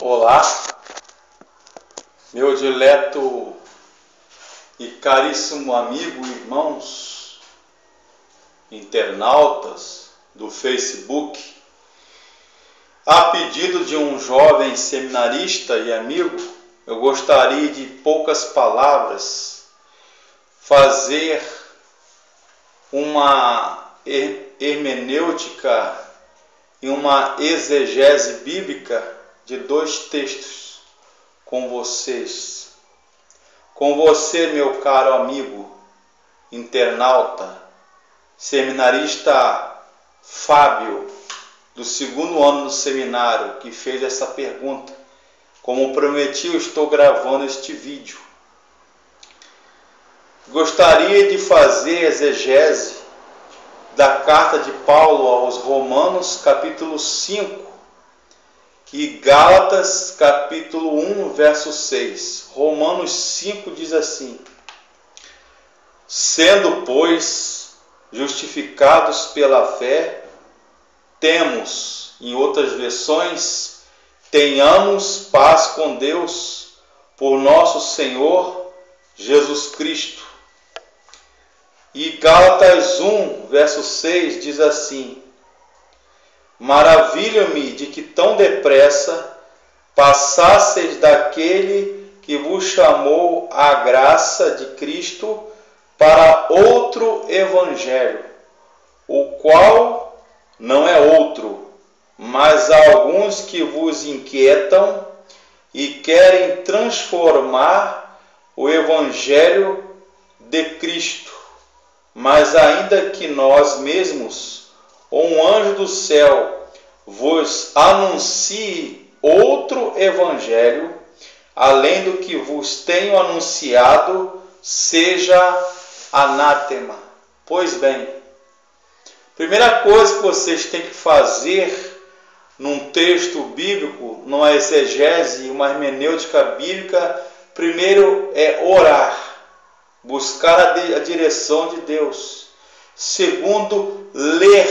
Olá, meu dileto e caríssimo amigo, irmãos, internautas do Facebook. A pedido de um jovem seminarista e amigo, eu gostaria de poucas palavras fazer uma hermenêutica e uma exegese bíblica de dois textos com vocês. Com você, meu caro amigo, internauta, seminarista Fábio, do 2º ano do seminário, que fez essa pergunta. Como prometi, eu estou gravando este vídeo. Gostaria de fazer exegese da carta de Paulo aos Romanos, capítulo 5, e Gálatas, capítulo 1, verso 6. Romanos 5 diz assim: sendo, pois, justificados pela fé, temos, em outras versões, tenhamos paz com Deus por nosso Senhor Jesus Cristo. E Gálatas 1, verso 6 diz assim: maravilho-me de que tão depressa passasseis daquele que vos chamou à graça de Cristo para outro evangelho, o qual não é outro, mas há alguns que vos inquietam e querem transformar o evangelho de Cristo. Mas ainda que nós mesmos, ou um anjo do céu, vos anuncie outro evangelho, além do que vos tenho anunciado, seja anátema. Pois bem, primeira coisa que vocês têm que fazer num texto bíblico, numa exegese, uma hermenêutica bíblica, primeiro é orar, buscar a direção de Deus. Segundo, ler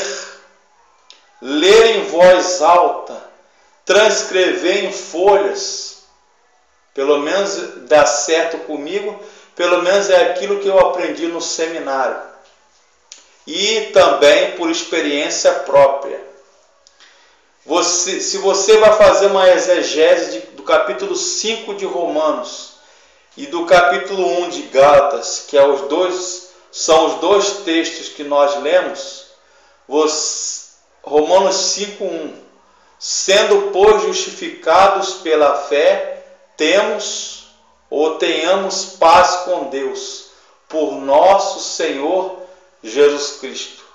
em voz alta, transcrever em folhas, pelo menos dá certo comigo, pelo menos é aquilo que eu aprendi no seminário, e também por experiência própria. Se você vai fazer uma exegese do capítulo 5 de Romanos e do capítulo 1 de Gálatas, que são os dois textos que nós lemos, Romanos 5:1, sendo, pois, justificados pela fé, temos ou tenhamos paz com Deus, por nosso Senhor Jesus Cristo.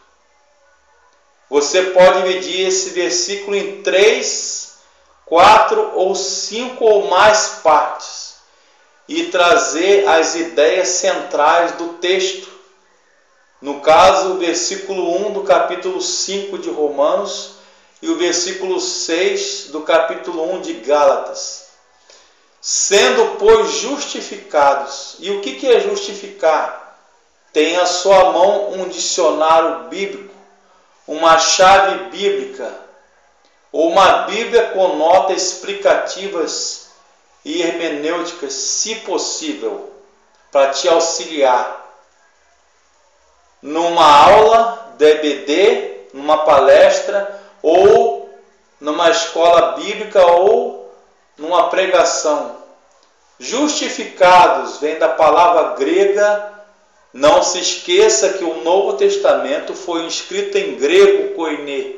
Você pode dividir esse versículo em 3, 4 ou 5 ou mais partes e trazer as ideias centrais do texto. No caso, o versículo 1 do capítulo 5 de Romanos e o versículo 6 do capítulo 1 de Gálatas. Sendo, pois, justificados. E o que é justificar? Tem à sua mão um dicionário bíblico, uma chave bíblica, ou uma Bíblia com notas explicativas e hermenêuticas, se possível, para te auxiliar numa aula de EBD, numa palestra, ou numa escola bíblica, ou numa pregação. Justificados vem da palavra grega. Não se esqueça que o Novo Testamento foi escrito em grego koiné,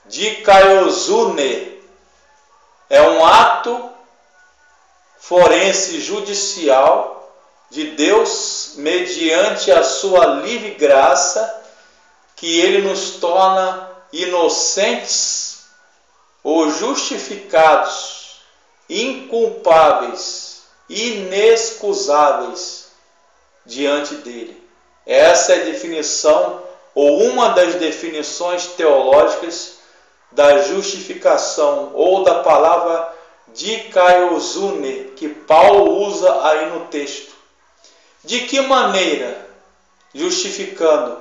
dikaiosune. É um ato forense judicial de Deus, mediante a sua livre graça, que Ele nos torna inocentes ou justificados, inculpáveis, inexcusáveis diante dEle. Essa é a definição, ou uma das definições teológicas da justificação, ou da palavra dikaiosune, que Paulo usa aí no texto. De que maneira? Justificando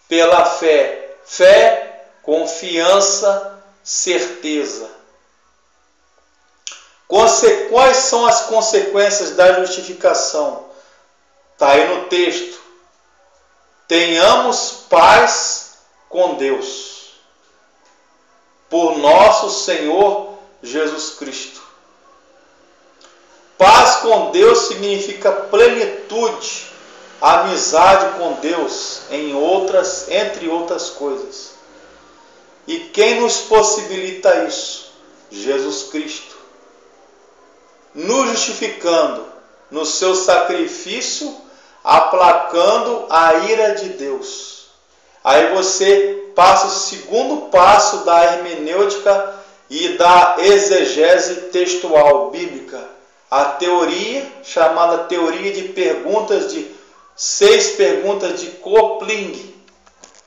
pela fé. Fé, confiança, certeza. Quais são as consequências da justificação? Está aí no texto. Tenhamos paz com Deus, por nosso Senhor Jesus Cristo. Paz com Deus significa plenitude, amizade com Deus, entre outras coisas. E quem nos possibilita isso? Jesus Cristo. Nos justificando no seu sacrifício, aplacando a ira de Deus. Aí você passa o segundo passo da hermenêutica e da exegese textual bíblica. A teoria, chamada teoria de perguntas, de 6 perguntas de Korplick,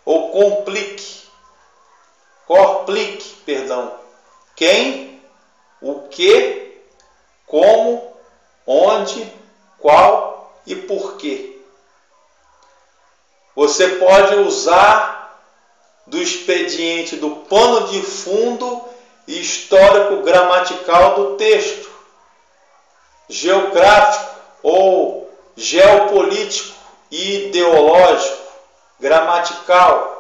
ou Korplick, perdão. Quem, o que, como, onde, qual e por quê. Você pode usar do expediente do pano de fundo histórico gramatical do texto, geográfico ou geopolítico e ideológico, gramatical.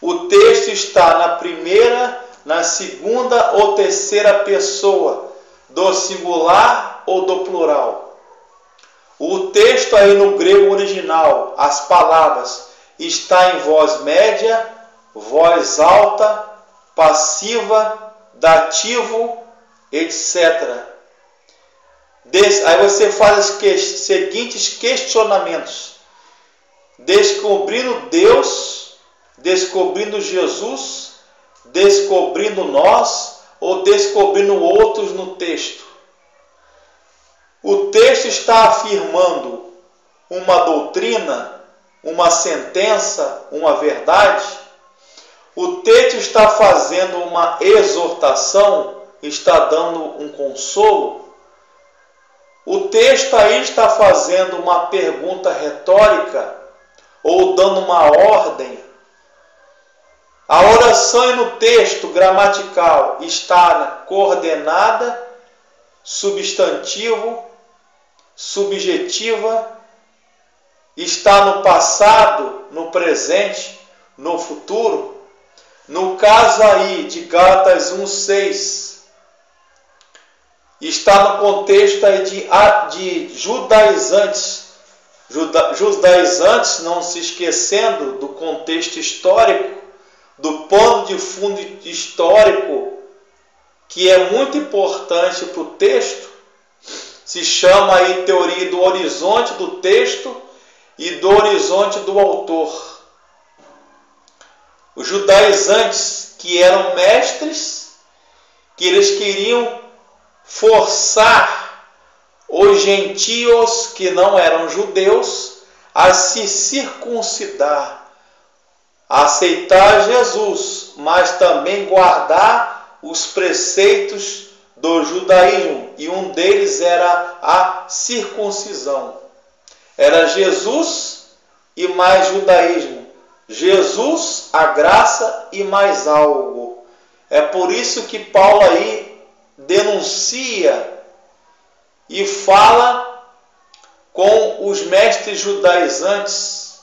O texto está na primeira, na segunda ou terceira pessoa, do singular ou do plural. O texto aí no grego original, as palavras, está em voz média, voz alta, passiva, dativo, etc. Aí você faz os seguintes questionamentos: descobrindo Deus, descobrindo Jesus, descobrindo nós ou descobrindo outros no texto. O texto está afirmando uma doutrina, uma sentença, uma verdade. O texto está fazendo uma exortação, está dando um consolo. O texto aí está fazendo uma pergunta retórica ou dando uma ordem. A oração no texto gramatical está na coordenada, substantivo, subjetiva, está no passado, no presente, no futuro. No caso aí de Gálatas 1:6, está no contexto aí de judaizantes. Judaizantes, não se esquecendo do contexto histórico, do pano de fundo histórico, que é muito importante para o texto. Se chama aí teoria do horizonte do texto e do horizonte do autor. Os judaizantes, que eram mestres, que eles queriam forçar os gentios que não eram judeus a se circuncidar, a aceitar Jesus, mas também guardar os preceitos do judaísmo, e um deles era a circuncisão. Era Jesus e mais judaísmo. Jesus, a graça e mais algo. É por isso que Paulo aí denuncia e fala com os mestres judaizantes,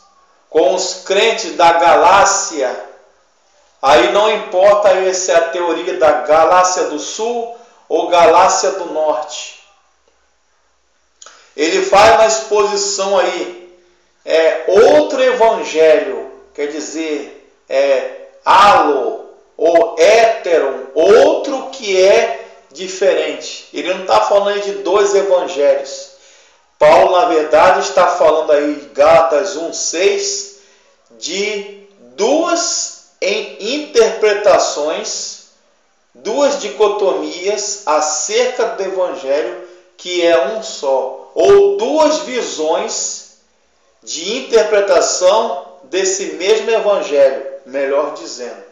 com os crentes da Galácia. Aí não importa se é a teoria da Galácia do Sul ou Galácia do Norte. Ele faz uma exposição aí, outro evangelho, quer dizer, halo ou héteron, outro que é diferente. Ele não está falando aí de 2 evangelhos. Paulo, na verdade, está falando aí, Gálatas 1:6, de 2 interpretações, 2 dicotomias acerca do evangelho, que é um só, ou 2 visões de interpretação desse mesmo evangelho, melhor dizendo.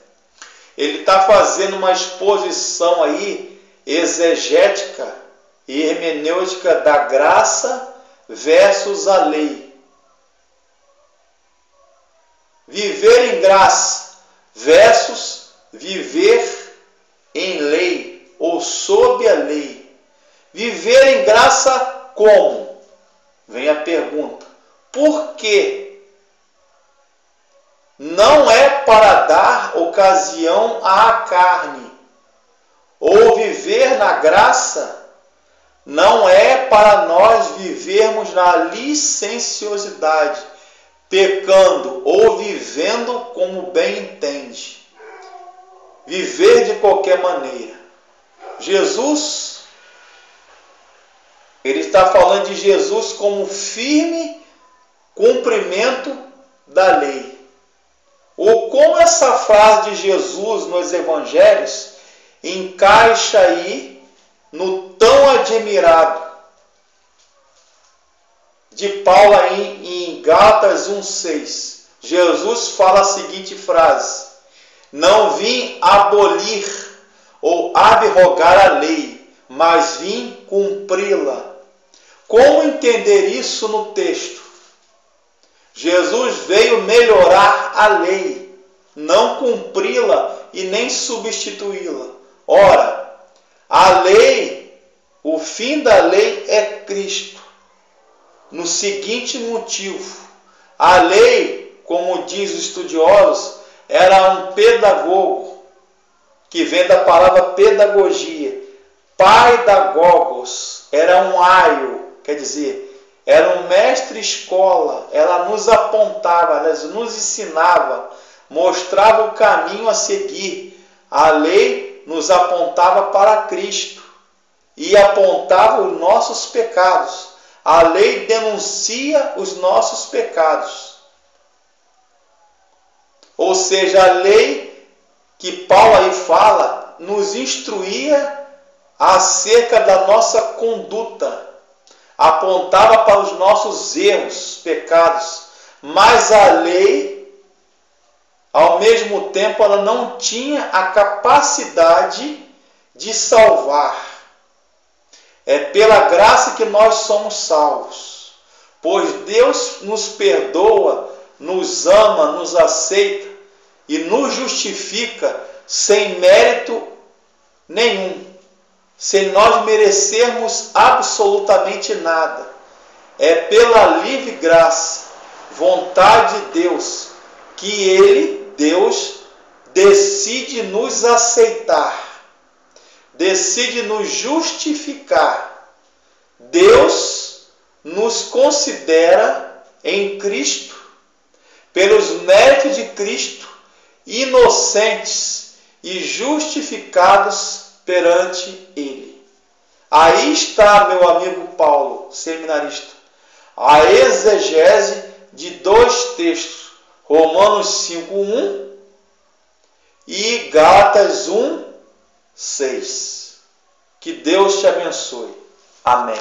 Ele está fazendo uma exposição aí exegética e hermenêutica da graça versus a lei. Viver em graça versus viver em lei ou sob a lei. Viver em graça como? Vem a pergunta. Por quê? Não é para dar ocasião à carne. Ou viver na graça não é para nós vivermos na licenciosidade, pecando ou vivendo como bem entende. Viver de qualquer maneira. Jesus, ele está falando de Jesus como firme cumprimento da lei. Ou como essa frase de Jesus nos evangelhos encaixa aí no tão admirado de Paulo aí em Gálatas 1,6. Jesus fala a seguinte frase: não vim abolir ou abrogar a lei, mas vim cumpri-la. Como entender isso no texto? Jesus veio melhorar a lei, não cumpri-la e nem substituí-la. Ora, a lei, o fim da lei é Cristo. No seguinte motivo: a lei, como diz os estudiosos, era um pedagogo, que vem da palavra pedagogia. Paidagogos, era um aio, quer dizer, era um mestre escola. Ela nos apontava, nos ensinava, mostrava o caminho a seguir. A lei nos apontava para Cristo e apontava os nossos pecados. A lei denuncia os nossos pecados. Ou seja, a lei que Paulo aí fala nos instruía acerca da nossa conduta, apontava para os nossos erros, pecados, mas a lei, ao mesmo tempo, ela não tinha a capacidade de salvar. É pela graça que nós somos salvos, pois Deus nos perdoa, nos ama, nos aceita e nos justifica sem mérito nenhum, sem nós merecermos absolutamente nada. É pela livre graça, vontade de Deus, que Ele, Deus, decide nos aceitar, decide nos justificar. Deus nos considera em Cristo, pelos méritos de Cristo, inocentes e justificados perante Ele. Aí está, meu amigo Paulo, seminarista, a exegese de dois textos, Romanos 5:1 e Gálatas 1:6. Que Deus te abençoe. Amém.